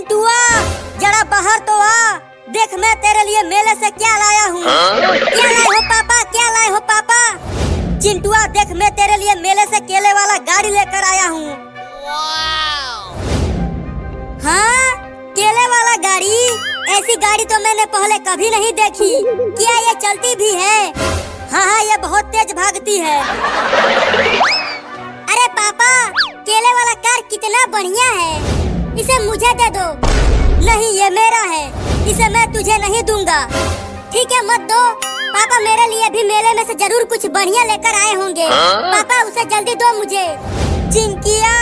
चिंटुआ, जरा बाहर तो आ। देख मैं तेरे लिए मेले से क्या लाया हूँ। क्या लाए हो पापा, क्या लाए हो पापा? चिंटुआ देख मैं तेरे लिए मेले से केले वाला गाड़ी लेकर आया हूँ। हाँ, केले वाला गाड़ी? ऐसी गाड़ी तो मैंने पहले कभी नहीं देखी। क्या ये चलती भी है? हाँ हाँ, ये बहुत तेज भागती है। अरे पापा, केले वाला कार कितना बढ़िया है, इसे मुझे दे दो। नहीं, ये मेरा है, इसे मैं तुझे नहीं दूंगा। ठीक है, मत दो। पापा मेरे लिए भी मेले में से जरूर कुछ बढ़िया लेकर आए होंगे। पापा उसे जल्दी दो मुझे। चिंकिया,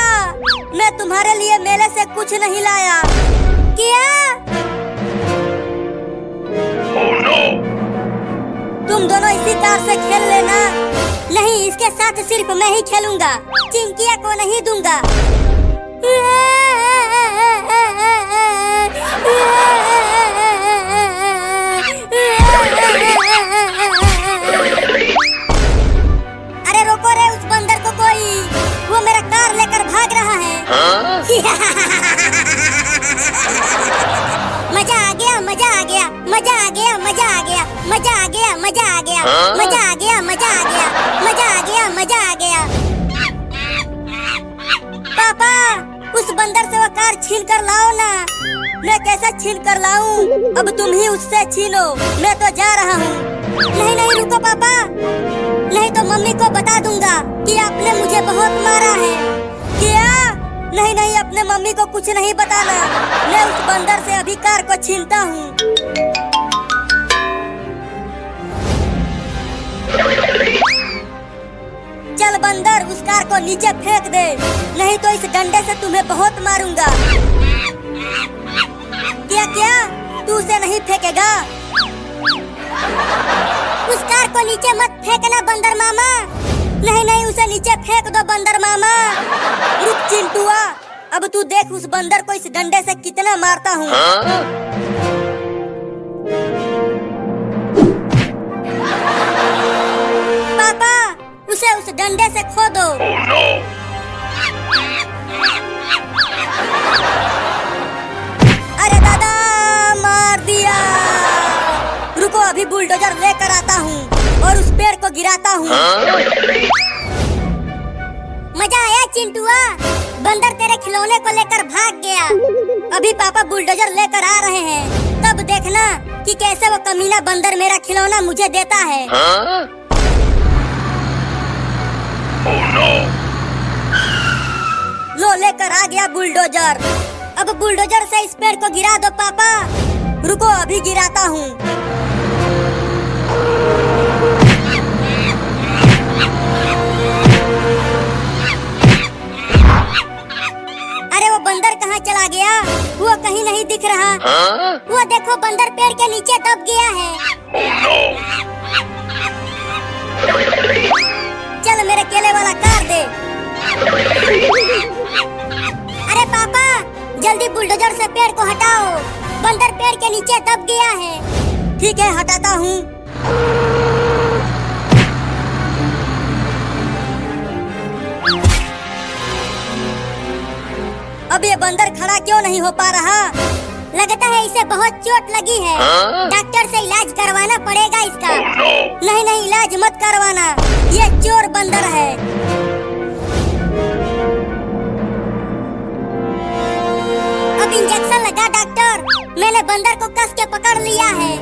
मैं तुम्हारे लिए मेले से कुछ नहीं लाया। क्या? Oh, no. तुम दोनों इसी कार से खेल लेना। नहीं, इसके साथ सिर्फ मैं ही खेलूंगा, चिंकिया को नहीं दूंगा। अरे रोको रे उस बंदर को कोई, वो मेरा कार लेकर भाग रहा है। मजा आ गया, मजा आ गया, मजा आ गया, मजा आ गया, मजा आ गया, मजा आ गया, मजा आ गया, मजा आ गया, मजा आ गया, मजा आ गया। पापा, उस बंदर से वो कार छीन कर लाओ ना। मैं कैसे छीन कर लाऊं? अब तुम ही उससे छीनो, मैं तो जा रहा हूँ। नहीं नहीं, रुको पापा, नहीं तो मम्मी को बता दूंगा कि आपने मुझे बहुत मारा है। क्या? नहीं नहीं, अपने मम्मी को कुछ नहीं बताना। मैं उस बंदर से अभी कार को छीनता हूँ। चल बंदर, उस कार को नीचे फेंक दे, नहीं तो इस डंडे से तुम्हें बहुत मारूंगा। क्या क्या? तू उसे नहीं फेंकेगा? उस कार को नीचे मत फेंकना बंदर मामा। नहीं नहीं, उसे नीचे फेंक दो बंदर मामा। रुक चिंटुआ, अब तू देख उस बंदर को इस डंडे से कितना मारता हूँ। पापा, उसे उस डंडे से खो दो। Oh, no. अरे दादा, मार दिया। रुको, अभी बुलडोजर लेकर आता हूँ और उस पेड़ को गिराता हूँ। मजा आया चिंटुआ? बंदर तेरे खिलौने को लेकर भाग गया। अभी पापा बुलडोजर लेकर आ रहे हैं, तब देखना कि कैसे वो कमीना बंदर मेरा खिलौना मुझे देता है। Oh, no. लो, लेकर आ गया बुलडोजर। अब बुलडोजर से इस पेड़ को गिरा दो पापा। रुको, अभी गिराता हूँ। अरे वो बंदर कहाँ चला गया? वो कहीं नहीं दिख रहा। वो देखो, बंदर पेड़ के नीचे दब गया है। Oh, no. चल मेरे केले वाला कार दे। अरे पापा, जल्दी बुलडोजर से पेड़ को हटाओ, बंदर पेड़ के नीचे दब गया है। ठीक है, हटाता हूँ। अब ये बंदर खड़ा क्यों नहीं हो पा रहा? लगता है इसे बहुत चोट लगी है। डॉक्टर से इलाज करवाना पड़ेगा इसका। Oh, no. नहीं नहीं, इलाज मत करवाना, ये चोर बंदर है। अब इंजेक्शन लगा डॉक्टर, मैंने बंदर को कस के पकड़ लिया है।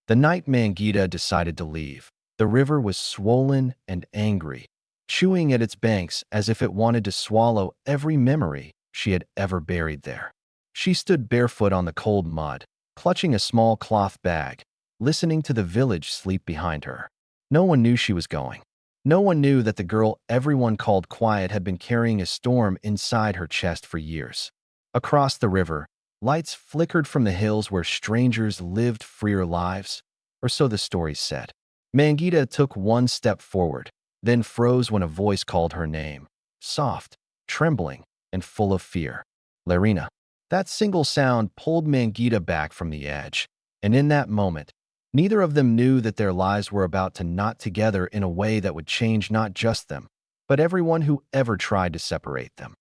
The night Mangita decided to leave. The river was swollen and angry, chewing at its banks as if it wanted to swallow every memory she had ever buried there. She stood barefoot on the cold mud, clutching a small cloth bag, listening to the village sleep behind her. No one knew she was going. No one knew that the girl everyone called quiet had been carrying a storm inside her chest for years. Across the river, lights flickered from the hills where strangers lived freer lives, or so the stories said. Mangita took one step forward, then froze when a voice called her name, soft, trembling, and full of fear. Larina. That single sound pulled Mangita back from the edge, and in that moment, Neither of them knew that their lives were about to knot together in a way that would change not just them, but everyone who ever tried to separate them.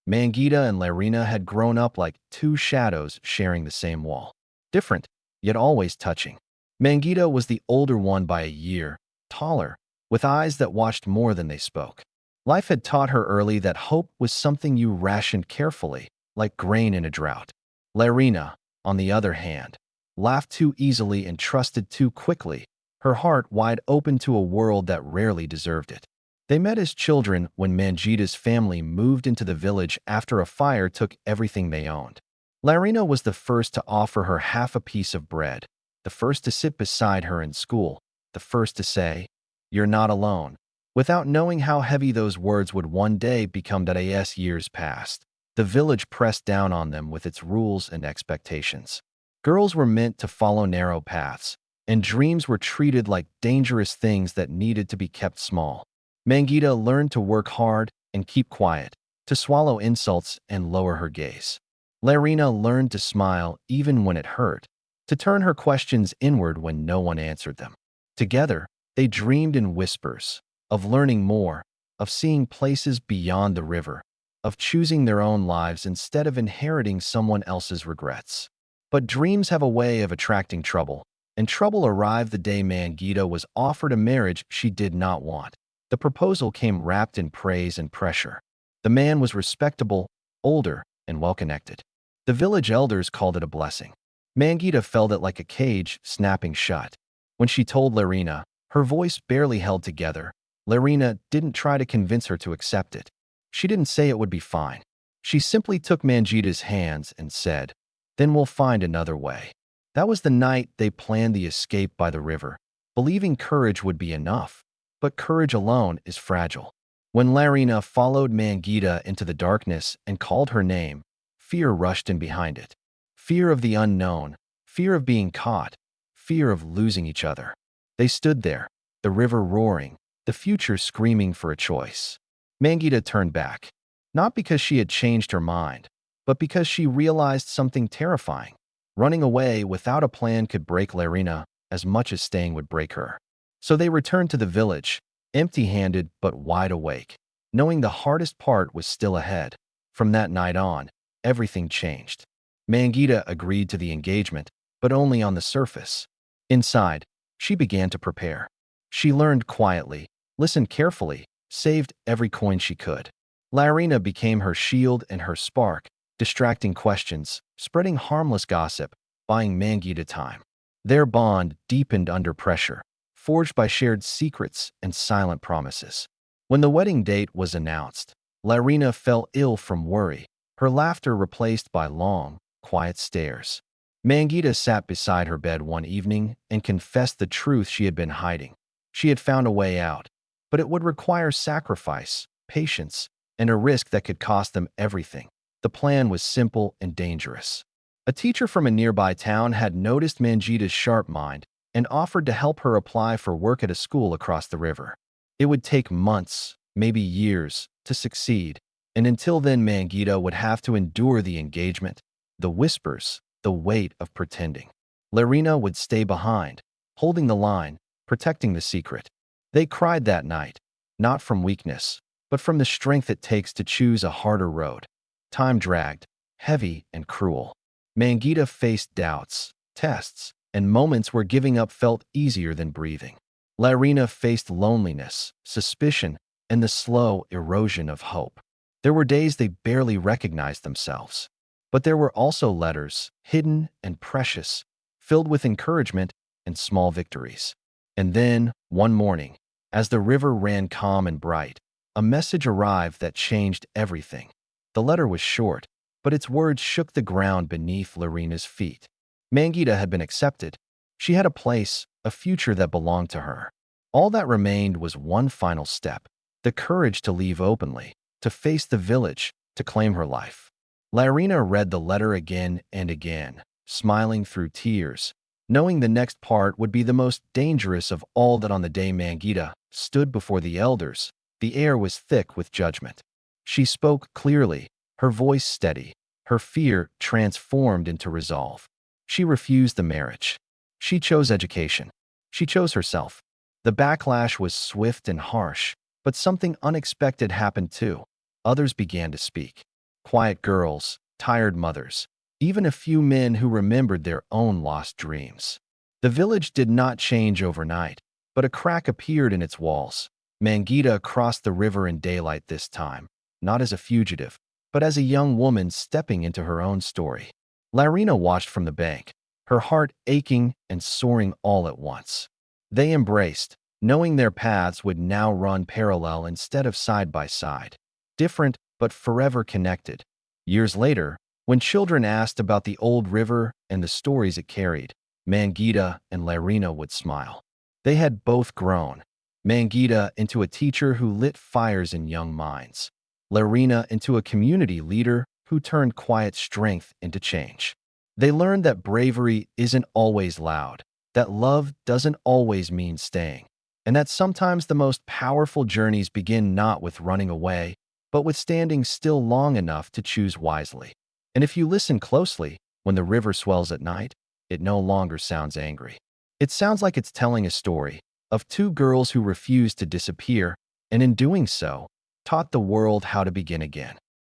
Mangita and Larina had grown up like two shadows sharing the same wall. Different, yet always touching. Mangita was the older one by a year, taller, with eyes that watched more than they spoke. Life had taught her early that hope was something you rationed carefully, like grain in a drought. Larina, on the other hand, laughed too easily and trusted too quickly, her heart wide open to a world that rarely deserved it. They met as children when Mangita's family moved into the village after a fire took everything they owned. Larina was the first to offer her half a piece of bread, the first to sit beside her in school, the first to say, "You're not alone," without knowing how heavy those words would one day become. That as years passed, the village pressed down on them with its rules and expectations. Girls were meant to follow narrow paths, and dreams were treated like dangerous things that needed to be kept small. Mangita learned to work hard and keep quiet, to swallow insults and lower her gaze. Larina learned to smile even when it hurt, to turn her questions inward when no one answered them. Together, they dreamed in whispers, of learning more, of seeing places beyond the river, of choosing their own lives instead of inheriting someone else's regrets. But dreams have a way of attracting trouble, and trouble arrived the day Mangita was offered a marriage she did not want. The proposal came wrapped in praise and pressure. The man was respectable, older, and well-connected. The village elders called it a blessing. Mangita felt it like a cage snapping shut. When she told Larina, her voice barely held together. Larina didn't try to convince her to accept it. She didn't say it would be fine. She simply took Mangita's hands and said, "Then we'll find another way." That was the night they planned the escape by the river, believing courage would be enough. But courage alone is fragile. When Larina followed Mangita into the darkness and called her name, fear rushed in behind it. Fear of the unknown, fear of being caught, fear of losing each other. They stood there, the river roaring, the future screaming for a choice. Mangita turned back, not because she had changed her mind, but because she realized something terrifying. Running away without a plan could break Larina as much as staying would break her. So they returned to the village, empty-handed but wide awake, knowing the hardest part was still ahead. From that night on, everything changed. Mangita agreed to the engagement, but only on the surface. Inside, she began to prepare. She learned quietly, listened carefully, saved every coin she could. Larina became her shield and her spark, distracting questions, spreading harmless gossip, buying Mangita time. Their bond deepened under pressure, forged by shared secrets and silent promises. When the wedding date was announced, Larina fell ill from worry, her laughter replaced by long, quiet stares. Mangita sat beside her bed one evening and confessed the truth she had been hiding. She had found a way out, but it would require sacrifice, patience, and a risk that could cost them everything. The plan was simple and dangerous. A teacher from a nearby town had noticed Mangita's sharp mind and offered to help her apply for work at a school across the river. It would take months, maybe years, to succeed, and until then Mangita would have to endure the engagement, the whispers, the weight of pretending. Larina would stay behind, holding the line, protecting the secret. They cried that night, not from weakness, but from the strength it takes to choose a harder road. Time dragged, heavy and cruel. Mangita faced doubts, tests, and moments where giving up felt easier than breathing. Larina faced loneliness, suspicion, and the slow erosion of hope. There were days they barely recognized themselves. But there were also letters, hidden and precious, filled with encouragement and small victories. And then, one morning, as the river ran calm and bright, a message arrived that changed everything. The letter was short, but its words shook the ground beneath Larina's feet. Mangita had been accepted. She had a place, a future that belonged to her. All that remained was one final step, the courage to leave openly, to face the village, to claim her life. Larina read the letter again and again, smiling through tears, knowing the next part would be the most dangerous of all. That on the day Mangita stood before the elders, the air was thick with judgment. She spoke clearly, her voice steady, her fear transformed into resolve. She refused the marriage. She chose education. She chose herself. The backlash was swift and harsh, but something unexpected happened too. Others began to speak. Quiet girls, tired mothers, even a few men who remembered their own lost dreams. The village did not change overnight, but a crack appeared in its walls. Mangita crossed the river in daylight this time, not as a fugitive, but as a young woman stepping into her own story. Larina watched from the bank, her heart aching and soaring all at once. They embraced, knowing their paths would now run parallel instead of side by side. Different, but forever connected. Years later, when children asked about the old river and the stories it carried, Mangita and Larina would smile. They had both grown. Mangita into a teacher who lit fires in young minds. Larina into a community leader who turned quiet strength into change. They learned that bravery isn't always loud, that love doesn't always mean staying, and that sometimes the most powerful journeys begin not with running away, but with standing still long enough to choose wisely. And if you listen closely, when the river swells at night, it no longer sounds angry. It sounds like it's telling a story of two girls who refused to disappear, and in doing so, taught the world how to begin again.